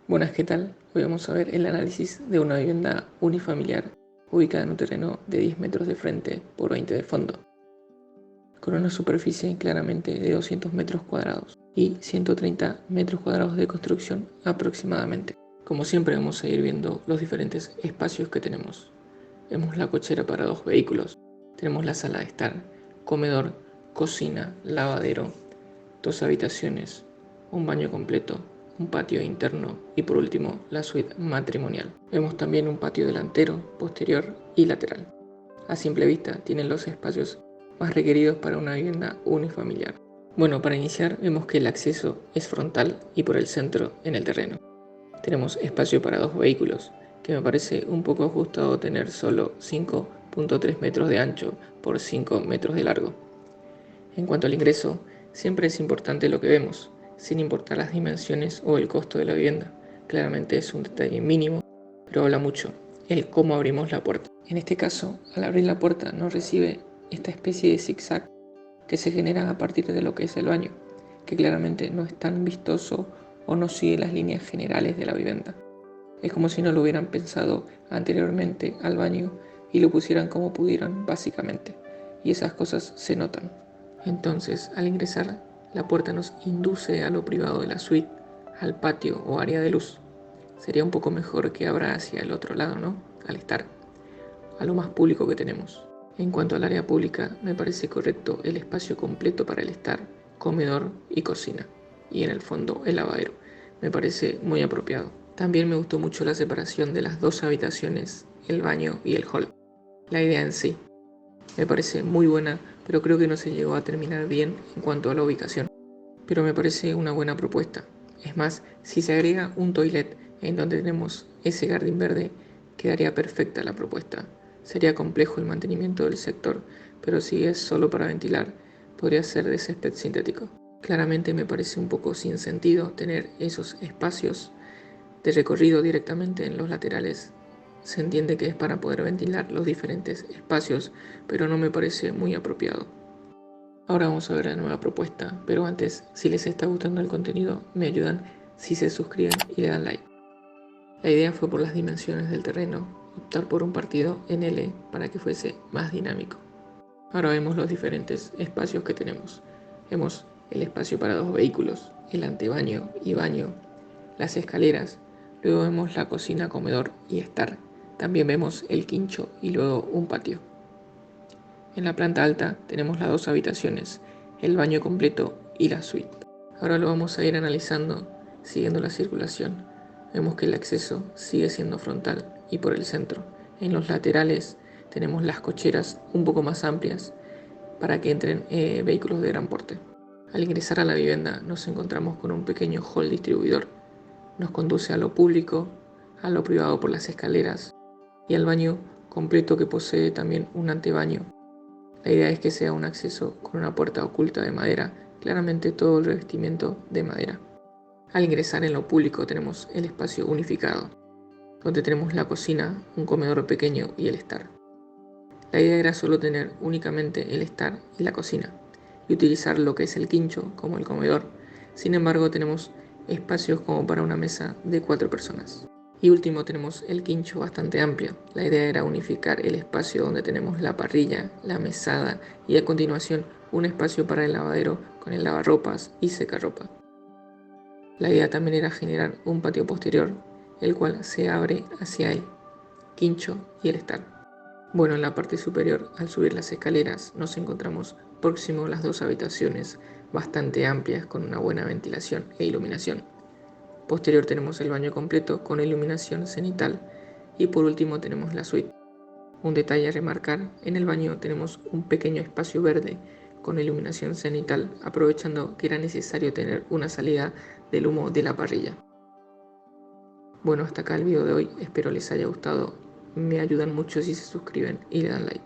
Buenas, ¿qué tal? Hoy vamos a ver el análisis de una vivienda unifamiliar ubicada en un terreno de 10 metros de frente por 20 de fondo, con una superficie claramente de 200 metros cuadrados y 130 metros cuadrados de construcción aproximadamente. Como siempre vamos a ir viendo los diferentes espacios que tenemos. Vemos la cochera para 2 vehículos, tenemos la sala de estar, comedor, cocina, lavadero, 2 habitaciones, un baño completo, un patio interno y por último la suite matrimonial. Vemos también un patio delantero, posterior y lateral. A simple vista tienen los espacios más requeridos para una vivienda unifamiliar. Bueno, para iniciar vemos que el acceso es frontal y por el centro en el terreno. Tenemos espacio para 2 vehículos, que me parece un poco ajustado tener solo 5.3 metros de ancho por 5 metros de largo. En cuanto al ingreso, siempre es importante lo que vemos, sin importar las dimensiones o el costo de la vivienda. Claramente es un detalle mínimo, pero habla mucho, el cómo abrimos la puerta. En este caso, al abrir la puerta nos recibe esta especie de zigzag que se genera a partir de lo que es el baño, que claramente no es tan vistoso o no sigue las líneas generales de la vivienda. Es como si no lo hubieran pensado anteriormente al baño y lo pusieran como pudieran básicamente, y esas cosas se notan. Entonces, al ingresar, la puerta nos induce a lo privado de la suite, al patio o área de luz. Sería un poco mejor que abra hacia el otro lado, ¿no? Al estar, a lo más público que tenemos. En cuanto al área pública, me parece correcto el espacio completo para el estar, comedor y cocina. Y en el fondo, el lavadero. Me parece muy apropiado. También me gustó mucho la separación de las 2 habitaciones, el baño y el hall. La idea en sí me parece muy buena, pero creo que no se llegó a terminar bien en cuanto a la ubicación. Pero me parece una buena propuesta. Es más, si se agrega un toilet en donde tenemos ese jardín verde, quedaría perfecta la propuesta. Sería complejo el mantenimiento del sector, pero si es solo para ventilar, podría ser de césped sintético. Claramente me parece un poco sin sentido tener esos espacios de recorrido directamente en los laterales. Se entiende que es para poder ventilar los diferentes espacios, pero no me parece muy apropiado. Ahora vamos a ver la nueva propuesta, pero antes, si les está gustando el contenido, me ayudan si se suscriben y le dan like. La idea fue por las dimensiones del terreno, optar por un partido en L para que fuese más dinámico. Ahora vemos los diferentes espacios que tenemos. Vemos el espacio para 2 vehículos, el antebaño y baño, las escaleras, luego vemos la cocina, comedor y estar. También vemos el quincho y luego un patio. En la planta alta tenemos las 2 habitaciones, el baño completo y la suite. Ahora lo vamos a ir analizando siguiendo la circulación. Vemos que el acceso sigue siendo frontal y por el centro. En los laterales tenemos las cocheras un poco más amplias para que entren vehículos de gran porte. Al ingresar a la vivienda nos encontramos con un pequeño hall distribuidor. Nos conduce a lo público, a lo privado por las escaleras y al baño completo que posee también un antebaño. La idea es que sea un acceso con una puerta oculta de madera, claramente todo el revestimiento de madera. Al ingresar en lo público tenemos el espacio unificado, donde tenemos la cocina, un comedor pequeño y el estar. La idea era solo tener únicamente el estar y la cocina, y utilizar lo que es el quincho como el comedor. Sin embargo, tenemos espacios como para una mesa de 4 personas. Y último, tenemos el quincho bastante amplio. La idea era unificar el espacio donde tenemos la parrilla, la mesada y a continuación un espacio para el lavadero con el lavarropas y secarropa. La idea también era generar un patio posterior, el cual se abre hacia el quincho y el estar. Bueno, en la parte superior, al subir las escaleras, nos encontramos próximo a las 2 habitaciones bastante amplias con una buena ventilación e iluminación. Posterior tenemos el baño completo con iluminación cenital y por último tenemos la suite. Un detalle a remarcar, en el baño tenemos un pequeño espacio verde con iluminación cenital, aprovechando que era necesario tener una salida del humo de la parrilla. Bueno, hasta acá el video de hoy, espero les haya gustado, me ayudan mucho si se suscriben y le dan like.